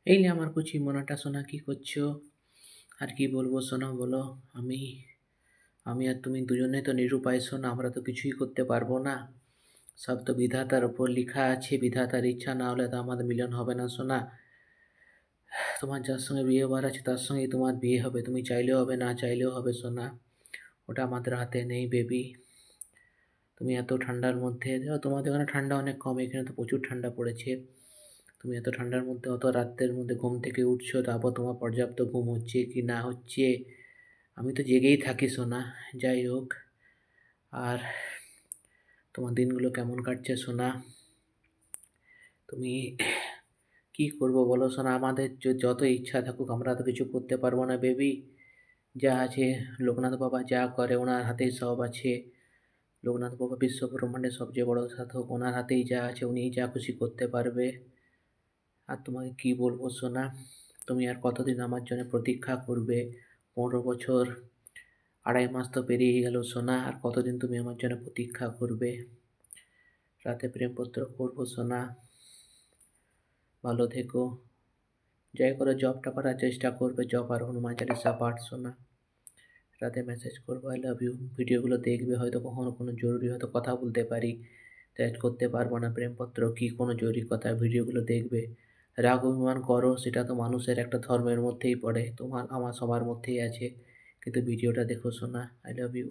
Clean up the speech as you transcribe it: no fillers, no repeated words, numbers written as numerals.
এইলে আমার কুচি মোনাটা সোনা, কি করছো? আর কি বলবো সোনা বলো। আমি আমি আর তুমি দুজনে তো নিরুপায় সোনা, আমরা তো কিছুই করতে পারবো না। সব তো বিধাতার ওপর লেখা আছে, বিধাতার ইচ্ছা না হলে তো আমাদের মিলন হবে না সোনা। তোমার যার সঙ্গে বিয়ে হবার আছে তার সঙ্গেই তোমার বিয়ে হবে, তুমি চাইলেও হবে না চাইলেও হবে সোনা। ওটা আমাদের হাতে নেই বেবি। তুমি এত ঠান্ডার মধ্যে যাও, তোমাদের ওখানে ঠান্ডা অনেক কম, এখানে তো প্রচুর ঠান্ডা পড়েছে। তুমি এত ঠান্ডার মধ্যে অত রাতের মধ্যে ঘুম থেকে উঠছো, তারপর তোমার পর্যাপ্ত ঘুম হচ্ছে কি না হচ্ছে? আমি তো জেগেই থাকি সোনা। যাই হোক, আর তোমার দিনগুলো কেমন কাটছে সোনা? তুমি কি করবো বলো সোনা, আমাদের যত ইচ্ছা থাকুক আমরা তো কিছু করতে পারবো না বেবি। যা আছে লোকনাথ বাবা যা করে ওনার হাতেই সব আছে। লোকনাথ বাবা বিশ্ব ব্রহ্মাণ্ডের সবচেয়ে বড় সাধক, ওনার হাতেই যা আছে উনিই যা খুশি করতে পারবে। আর তোমাকে কি বলবো সোনা, তুমি আর কতদিন আমার জন্য প্রতীক্ষা করবে? 15 বছর, 2.5 মাস তো পেরিয়ে গেল সোনা, আর কতদিন তুমি আমার জন্য প্রতীক্ষা করবে? রাতে প্রেমপত্র করবো সোনা। ভালো থেকো। যাই করে জবটা করার চেষ্টা করবে, জব আর হনুমান চালিসা পাঠ সোনা। রাতে মেসেজ করবো আই লাভ ইউ, ভিডিওগুলো দেখবে, হয়তো কখনো কোনো জরুরি হয়তো কথা বলতে পারি, চ্যাট করতে পারবো না। প্রেমপত্র কি কোনো জরুরি কথা, ভিডিওগুলো দেখবে। রাগ অভিমান করো, সেটা তো মানুষের একটা ধর্মের মধ্যেই পড়ে, তোমার আমার সবার মধ্যেই আছে, কিন্তু ভিডিওটা দেখো সোনা। I love you.